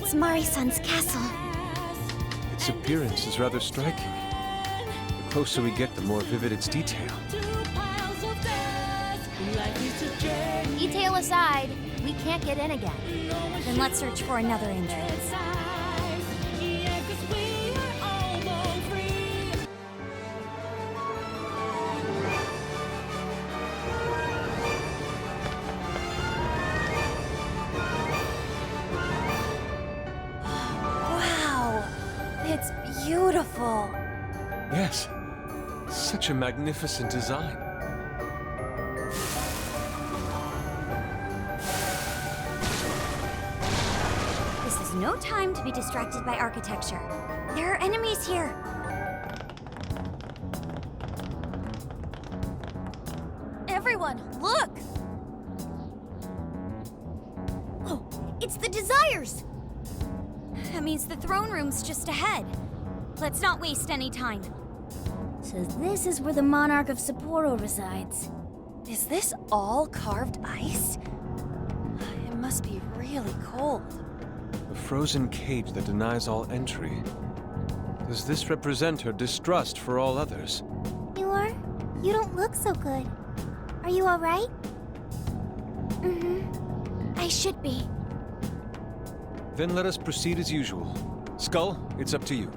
It's Mari-san's castle. Its appearance is rather striking. The closer we get, the more vivid its detail. Detail aside, we can't get in again. Then let's search for another entrance. Wow, it's beautiful. Yes, such a magnificent design. No time to be distracted by architecture. There are enemies here. Everyone, look! Oh, it's the Desires! That means the throne room's just ahead. Let's not waste any time. So this is where the monarch of Sapporo resides. Is this all carved ice? It must be really cold. A frozen cage that denies all entry. Does this represent her distrust for all others? You don't look so good. Are you all right? I should be. Then let us proceed as usual. Skull, it's up to you.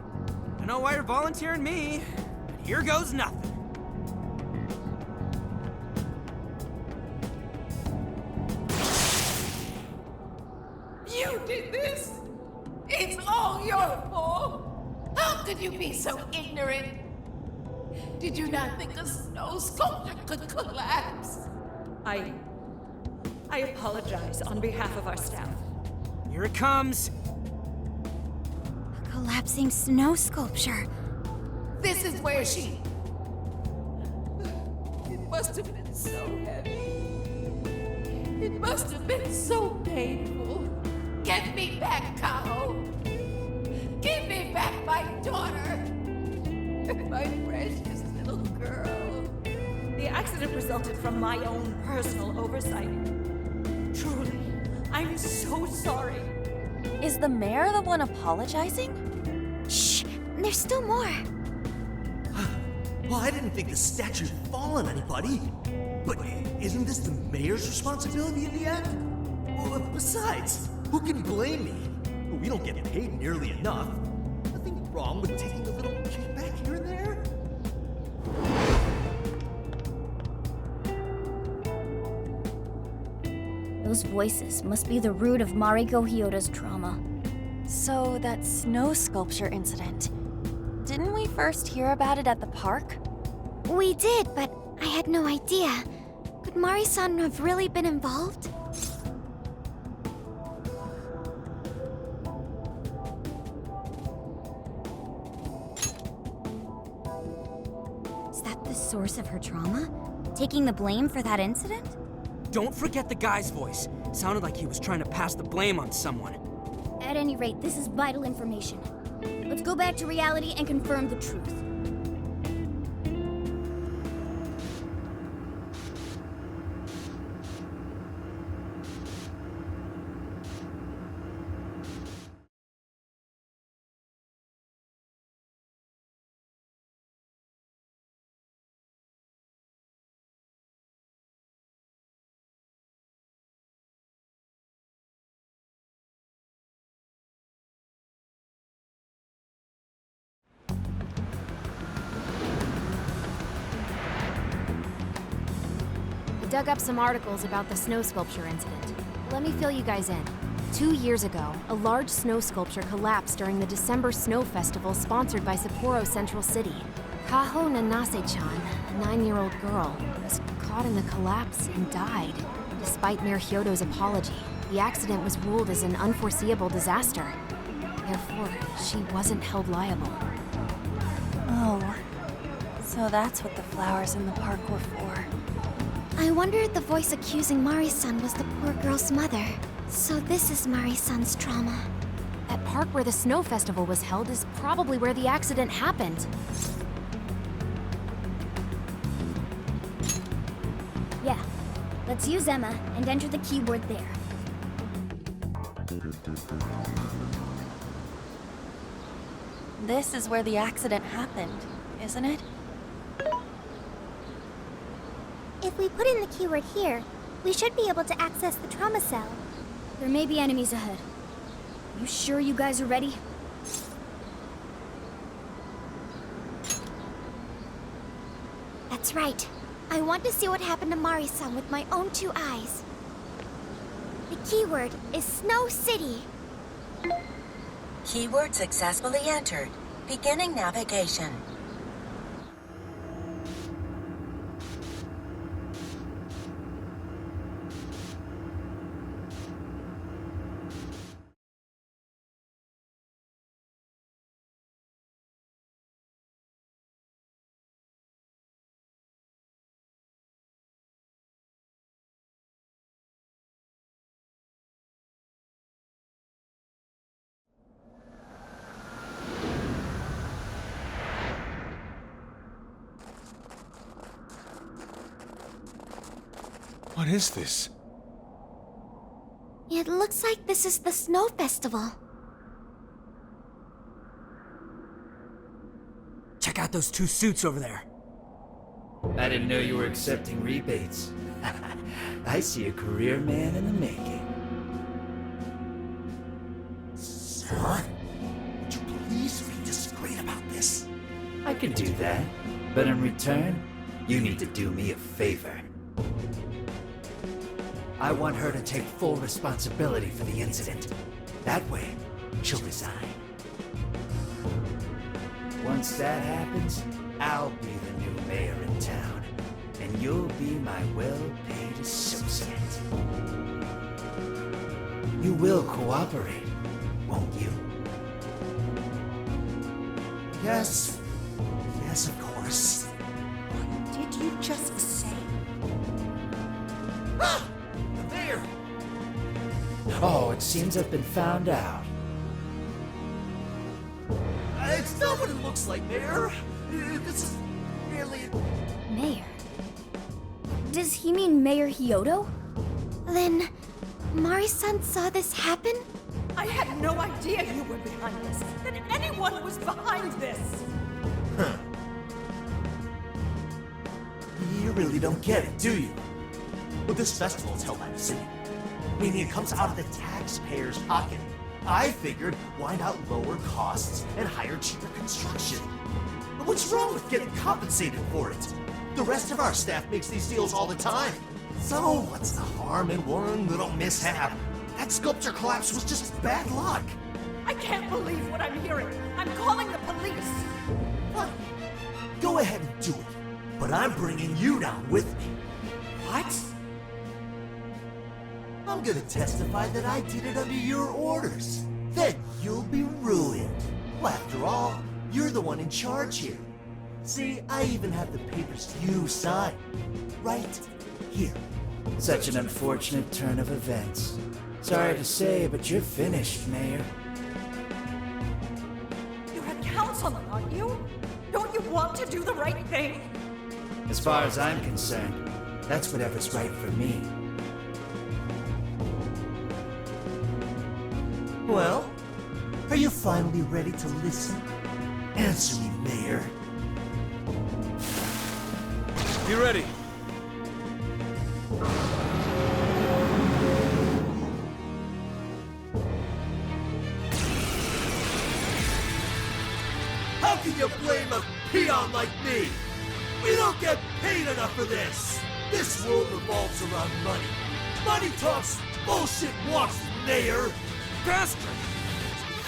I know why you're volunteering me. Here goes nothing. You did this? It's all your fault? How could you be so ignorant? Did you not think a snow sculpture could collapse? I apologize on behalf of our staff. Here it comes. A collapsing snow sculpture. This is where she... It must have been so heavy. It must have been so painful. Get me back, Kaho. Give me back my daughter. My precious little girl. The accident resulted from my own personal oversight. Truly, I'm so sorry. Is the mayor the one apologizing? Shh! There's still more. Well, I didn't think the statue would fall on anybody. But isn't this the mayor's responsibility in the end? Well, besides, who can blame me? We don't get paid nearly enough. Nothing wrong with taking a little kickback here and there. Those voices must be the root of Mariko Hyoda's trauma. So, that snow sculpture incident. Didn't we first hear about it at the park? We did, but I had no idea. Could Mari-san have really been involved? Is that the source of her trauma? Taking the blame for that incident? Don't forget the guy's voice. Sounded like he was trying to pass the blame on someone. At any rate, this is vital information. Let's go back to reality and confirm the truth. Dug up some articles about the snow sculpture incident. Let me fill you guys in. 2 years ago, a large snow sculpture collapsed during the December Snow Festival sponsored by Sapporo Central City. Kaho Nanase-chan, a 9-year-old girl, was caught in the collapse and died. Despite Mayor Hyodo's apology, the accident was ruled as an unforeseeable disaster. Therefore, she wasn't held liable. Oh, so that's what the flowers in the park were for. I wonder if the voice accusing Mari-san was the poor girl's mother. So this is Mari-san's trauma. That park where the snow festival was held is probably where the accident happened. Yeah. Let's use Emma and enter the keyword there. This is where the accident happened, isn't it? If we put in the keyword here, we should be able to access the trauma cell. There may be enemies ahead. You sure you guys are ready? That's right. I want to see what happened to Mari-san with my own 2 eyes. The keyword is Snow City. Keyword successfully entered. Beginning navigation. What is this? It looks like this is the Snow Festival. Check out those 2 suits over there. I didn't know you were accepting rebates. I see a career man in the making. Son, would you please be discreet about this? I can do that, but in return, you need to do me a favor. I want her to take full responsibility for the incident. That way, she'll resign. Once that happens, I'll be the new mayor in town, and you'll be my well-paid associate. You will cooperate, won't you? Yes. Yes, of course. What did you just say? Ah! The mayor! Oh, it seems I've been found out. It's not what it looks like, Mayor. This is merely... Mayor? Does he mean Mayor Hyodo? Then, Mari-san saw this happen? I had no idea you were behind this, that anyone was behind this. Huh. You really don't get it, do you? Well, this festival is held by the city, meaning it comes out of the taxpayer's pocket. I figured, why not lower costs and hire cheaper construction? But what's wrong with getting compensated for it? The rest of our staff makes these deals all the time. So what's the harm in one little mishap? That sculpture collapse was just bad luck. I can't believe what I'm hearing. I'm calling the police. What? Go ahead and do it, but I'm bringing you down with me. What? I'm gonna testify that I did it under your orders. Then you'll be ruined. Well, after all, you're the one in charge here. See, I even have the papers you signed. Right here. Such an unfortunate turn of events. Sorry to say, but you're finished, Mayor. You're a councilman, aren't you? Don't you want to do the right thing? As far as I'm concerned, that's whatever's right for me. Well, are you finally ready to listen? Answer me, Mayor. Be ready. How can you blame a peon like me? We don't get paid enough for this. This world revolves around money. Money talks, bullshit walks, Mayor. Bastard!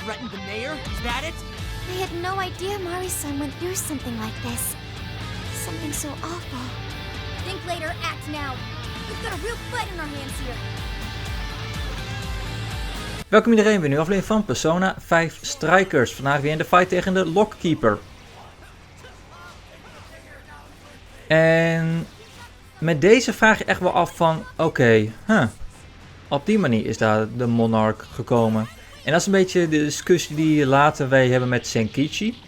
Threatened the mayor? Is that it? I had no idea Mari-san went through something like this. Something so awful. Think later, act now. We've got a real fight in our hands here. Welkom iedereen, weer nu aflevering van Persona 5 Strikers. Vandaag weer in de fight tegen de Lockkeeper. En met deze vraag je echt wel af van, oké, op die manier is daar de Monarch gekomen. En dat is een beetje de discussie die later wij hebben met Senkichi.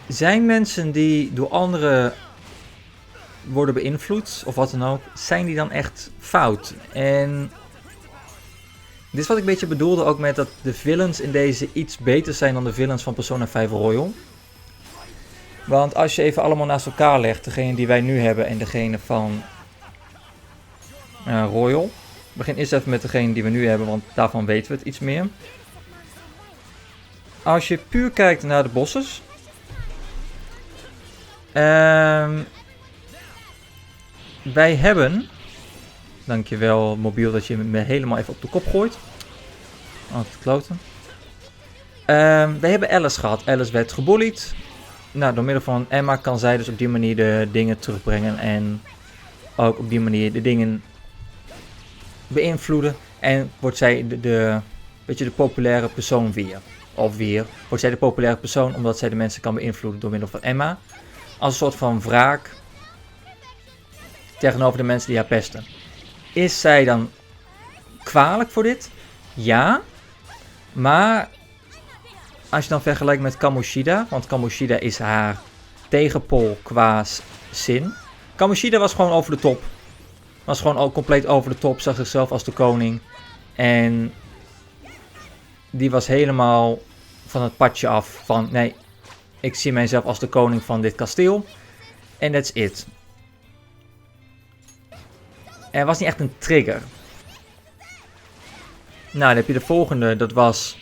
Zijn mensen die door anderen worden beïnvloed, of wat dan ook, zijn die dan echt fout? En Dit is wat ik een beetje bedoelde ook met dat de villains in deze iets beter zijn dan de villains van Persona 5 Royal. Want als je even allemaal naast elkaar legt, degene die wij nu hebben en degene van Royal. Ik begin eerst even met degene die we nu hebben, want daarvan weten we het iets meer. Als je puur kijkt naar de bosses. Wij hebben... Dankjewel mobiel dat je me helemaal even op de kop gooit. Altijd kloten. Wij hebben Alice gehad. Alice werd gebullied. Nou, door middel van Emma kan zij dus op die manier de dingen terugbrengen. En ook op die manier de dingen beïnvloeden. En wordt zij de populaire persoon weer. Of weer. Wordt zij de populaire persoon omdat zij de mensen kan beïnvloeden door middel van Emma. Als een soort van wraak tegenover de mensen die haar pesten. Is zij dan kwalijk voor dit? Ja. Maar als je dan vergelijkt met Kamoshida, want Kamoshida is haar tegenpol qua zin. Kamoshida was gewoon over de top. Was gewoon ook compleet over de top, zag zichzelf als de koning. En die was helemaal van het padje af van nee, ik zie mijzelf als de koning van dit kasteel. En that's it. Er was niet echt een trigger. Nou, dan heb je de volgende, dat was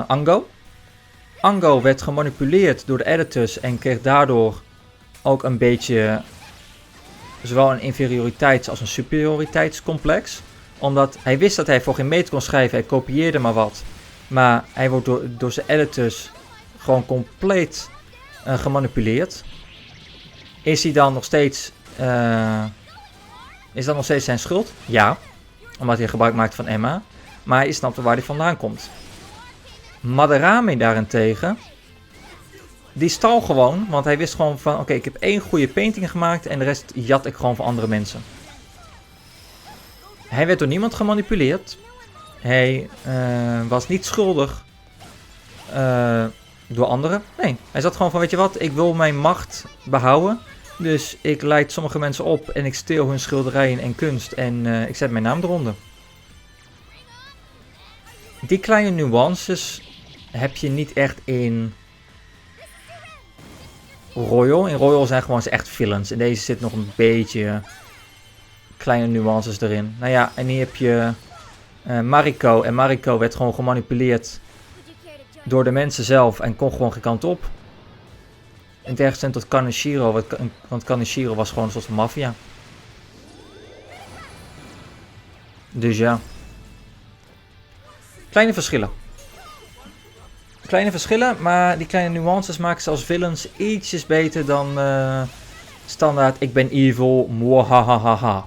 Ango. Ango werd gemanipuleerd door de editors en kreeg daardoor ook een beetje zowel een inferioriteits- als een superioriteitscomplex. Omdat hij wist dat hij voor geen meter kon schrijven, hij kopieerde maar wat. Maar hij wordt door zijn editors gewoon compleet gemanipuleerd. Is hij dan nog steeds... Is dat nog steeds zijn schuld? Ja. Omdat hij gebruik maakt van Emma. Maar hij snapte waar hij vandaan komt. Madarame daarentegen. Die stal gewoon. Want hij wist gewoon van... Oké, ik heb 1 goede painting gemaakt. En de rest jat ik gewoon van andere mensen. Hij werd door niemand gemanipuleerd. Hij was niet schuldig. Door anderen. Nee. Hij zat gewoon van... Weet je wat? Ik wil mijn macht behouden. Dus ik leid sommige mensen op en ik steel hun schilderijen en kunst en ik zet mijn naam eronder. Die kleine nuances heb je niet echt in Royal. In Royal zijn gewoon echt villains. In deze zit nog een beetje kleine nuances erin. Nou ja, en hier heb je Mariko. En Mariko werd gewoon gemanipuleerd door de mensen zelf en kon gewoon geen kant op. In tegenstelling tot Kaneshiro, want Kaneshiro was gewoon een soort van maffia. Dus ja. Kleine verschillen. Kleine verschillen, maar die kleine nuances maken ze als villains ietsjes beter dan standaard ik ben evil, mwahahaha.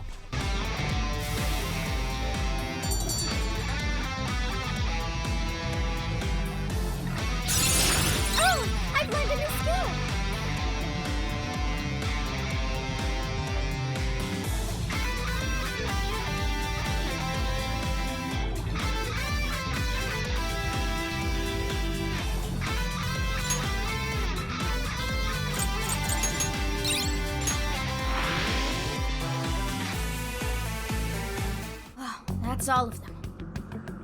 That's all of them.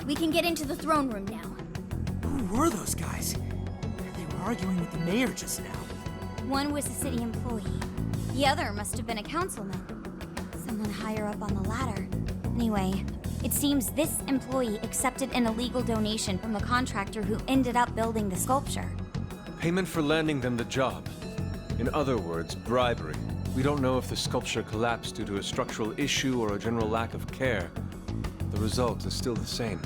We can get into the throne room now. Who were those guys? They were arguing with the mayor just now. One was a city employee. The other must have been a councilman. Someone higher up on the ladder. Anyway, it seems this employee accepted an illegal donation from the contractor who ended up building the sculpture. Payment for landing them the job. In other words, bribery. We don't know if the sculpture collapsed due to a structural issue or a general lack of care. The result is still the same.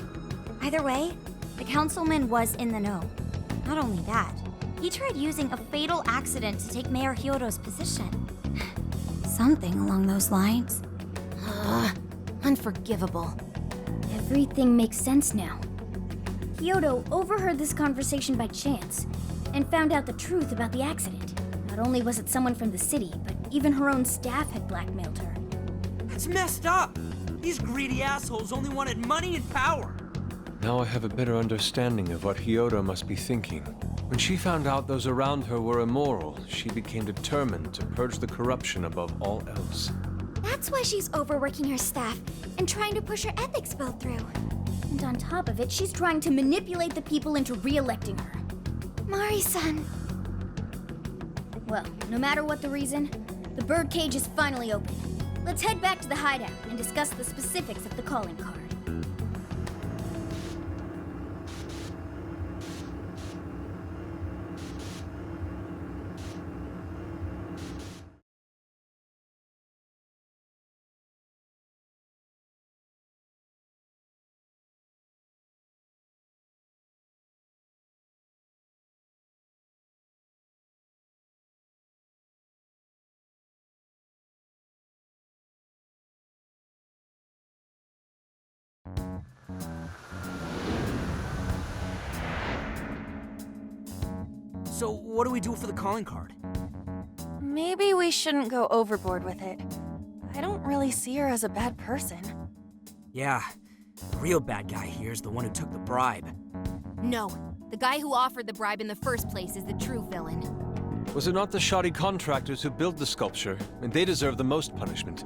Either way, the councilman was in the know. Not only that, he tried using a fatal accident to take Mayor Hyodo's position. Something along those lines. Unforgivable. Everything makes sense now. Hyodo overheard this conversation by chance and found out the truth about the accident. Not only was it someone from the city, but even her own staff had blackmailed her. That's messed up! These greedy assholes only wanted money and power! Now I have a better understanding of what Hyodo must be thinking. When she found out those around her were immoral, she became determined to purge the corruption above all else. That's why she's overworking her staff and trying to push her ethics bill through. And on top of it, she's trying to manipulate the people into re-electing her. Mari-san. Well, no matter what the reason, the birdcage is finally open. Let's head back to the hideout and discuss the specifics of the calling card. So, what do we do for the calling card? Maybe we shouldn't go overboard with it. I don't really see her as a bad person. Yeah, the real bad guy here is the one who took the bribe. No, the guy who offered the bribe in the first place is the true villain. Was it not the shoddy contractors who built the sculpture? And they deserve the most punishment.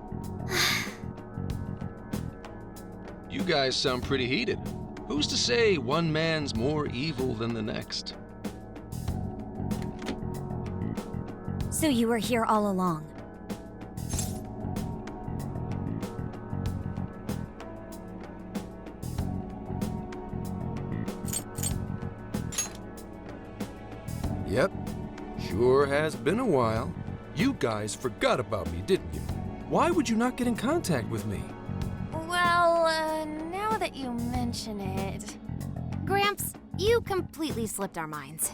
You guys sound pretty heated. Who's to say one man's more evil than the next? So you were here all along. Yep, sure has been a while. You guys forgot about me, didn't you? Why would you not get in contact with me? Well, now that you mention it... Gramps, you completely slipped our minds.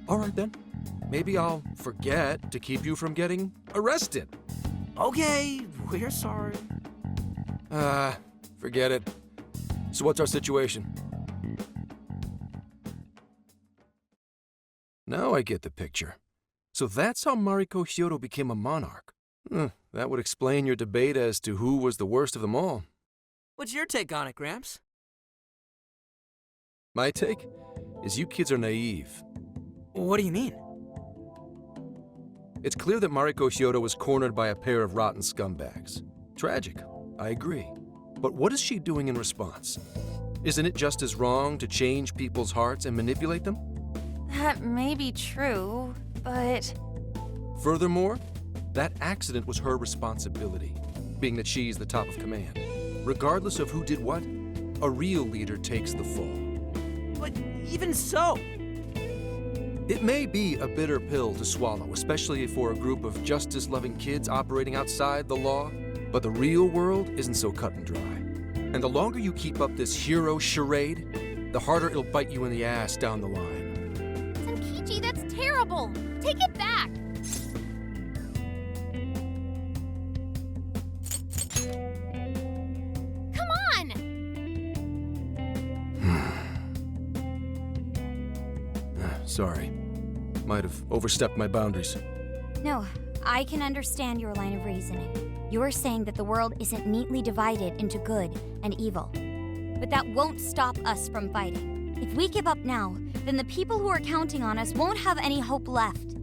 All right then. Maybe I'll forget to keep you from getting arrested. Okay, we're sorry. Forget it. So what's our situation? Now I get the picture. So that's how Mariko Hyodo became a monarch. That would explain your debate as to who was the worst of them all. What's your take on it, Gramps? My take is you kids are naive. What do you mean? It's clear that Mariko Hyodo was cornered by a pair of rotten scumbags. Tragic, I agree. But what is she doing in response? Isn't it just as wrong to change people's hearts and manipulate them? That may be true, but... Furthermore, that accident was her responsibility, being that she's the top of command. Regardless of who did what, a real leader takes the fall. But even so... It may be a bitter pill to swallow, especially for a group of justice-loving kids operating outside the law, but the real world isn't so cut and dry. And the longer you keep up this hero charade, the harder it'll bite you in the ass down the line. Senkichi, that's terrible! Take it back! Come on! Sorry. Might have overstepped my boundaries. No, I can understand your line of reasoning. You're saying that the world isn't neatly divided into good and evil. But that won't stop us from fighting. If we give up now, then the people who are counting on us won't have any hope left.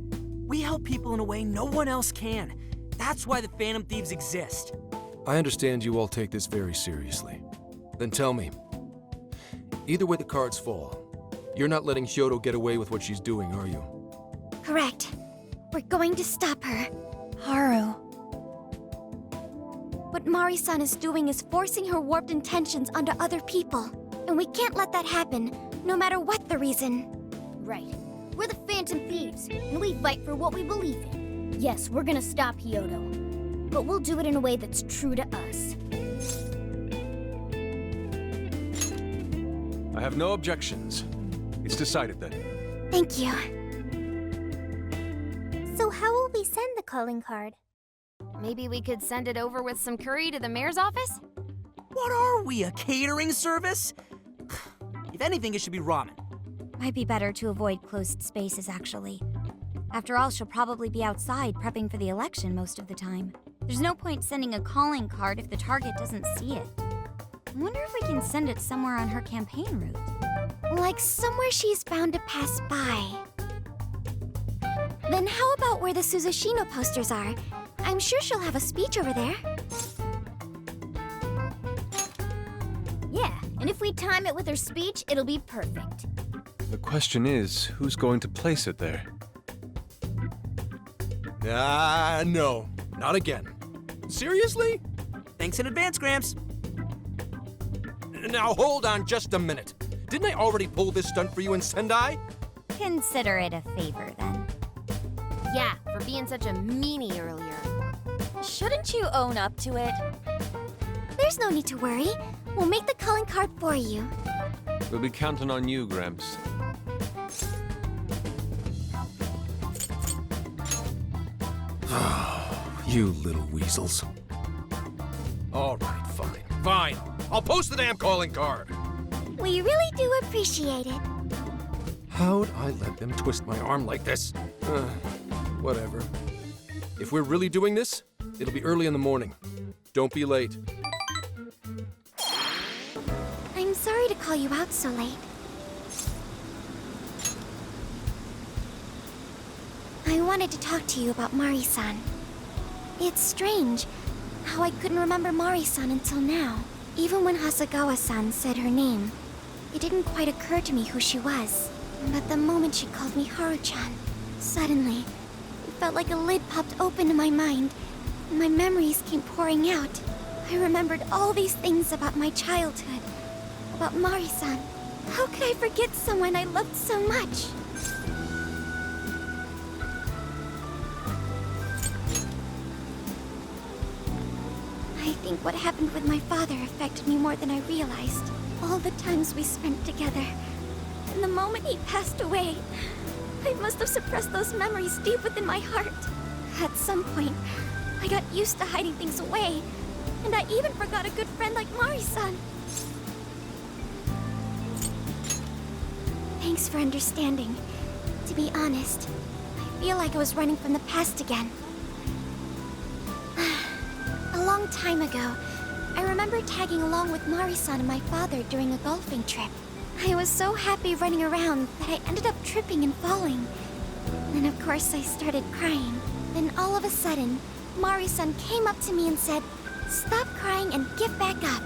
We help people in a way no one else can. That's why the Phantom Thieves exist. I understand you all take this very seriously. Then tell me, either way the cards fall, you're not letting Hyodo get away with what she's doing, are you? Correct. We're going to stop her. Haru. What Mari-san is doing is forcing her warped intentions onto other people. And we can't let that happen, no matter what the reason. Right. We're the Phantom Thieves, and we fight for what we believe in. Yes, we're gonna stop Hyodo. But we'll do it in a way that's true to us. I have no objections. It's decided then. Thank you. So how will we send the calling card? Maybe we could send it over with some curry to the mayor's office? What are we, a catering service? If anything, it should be ramen. Might be better to avoid closed spaces, actually. After all, she'll probably be outside prepping for the election most of the time. There's no point sending a calling card if the target doesn't see it. I wonder if we can send it somewhere on her campaign route. Like somewhere she's bound to pass by. Then how about where the Suzushino posters are? I'm sure she'll have a speech over there. Yeah, and if we time it with her speech, it'll be perfect. The question is, who's going to place it there? No. Not again. Seriously? Thanks in advance, Gramps. Now hold on just a minute. Didn't I already pull this stunt for you in Sendai? Consider it a favor, then. Yeah, for being such a meanie earlier. Shouldn't you own up to it? There's no need to worry. We'll make the calling card for you. We'll be counting on you, Gramps. You little weasels. All right, fine. I'll post the damn calling card. We really do appreciate it. How'd I let them twist my arm like this? Whatever. If we're really doing this, it'll be early in the morning. Don't be late. I'm sorry to call you out so late. I wanted to talk to you about Mari-san. It's strange how I couldn't remember Mari-san until now. Even when Hasagawa-san said her name, it didn't quite occur to me who she was. But the moment she called me Haru-chan, suddenly, it felt like a lid popped open in my mind, and my memories came pouring out. I remembered all these things about my childhood, about Mari-san. How could I forget someone I loved so much? I think what happened with my father affected me more than I realized. All the times we spent together. And the moment he passed away, I must have suppressed those memories deep within my heart. At some point, I got used to hiding things away, and I even forgot a good friend like Mari-san. Thanks for understanding. To be honest, I feel like I was running from the past again. A long time ago, I remember tagging along with Mari-san and my father during a golfing trip. I was so happy running around that I ended up tripping and falling. Then of course I started crying. Then all of a sudden, Mari-san came up to me and said, "Stop crying and get back up."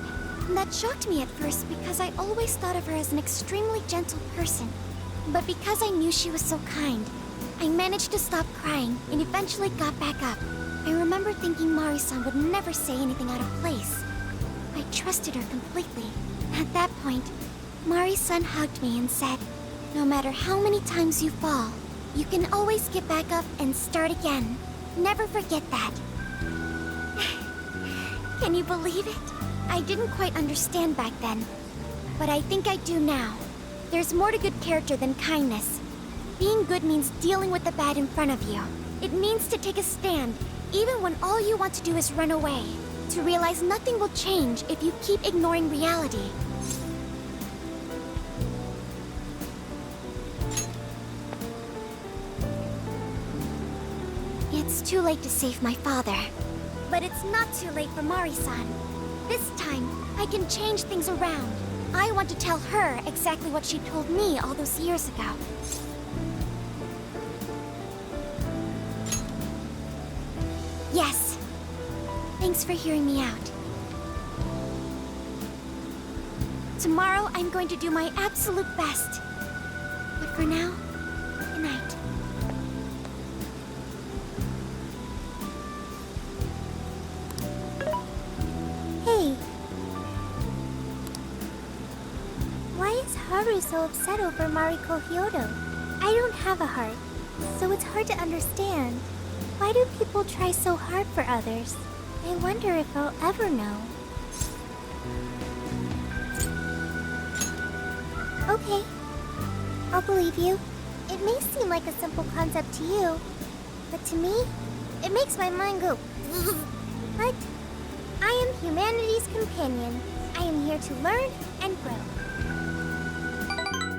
And that shocked me at first because I always thought of her as an extremely gentle person. But because I knew she was so kind, I managed to stop crying and eventually got back up. I remember thinking Mari-san would never say anything out of place. I trusted her completely. At that point, Mari-san hugged me and said, "No matter how many times you fall, you can always get back up and start again. Never forget that." Can you believe it? I didn't quite understand back then, but I think I do now. There's more to good character than kindness. Being good means dealing with the bad in front of you. It means to take a stand, even when all you want to do is run away. To realize nothing will change if you keep ignoring reality. It's too late to save my father. But it's not too late for Mari-san. This time, I can change things around. I want to tell her exactly what she told me all those years ago. Yes. Thanks for hearing me out. Tomorrow, I'm going to do my absolute best. But for now, good night. Hey. Why is Haru so upset over Mariko Hyodo? I don't have a heart, so it's hard to understand. Why do people try so hard for others? I wonder if I'll ever know. Okay, I'll believe you. It may seem like a simple concept to you, but to me, it makes my mind go But I am humanity's companion. I am here to learn and grow.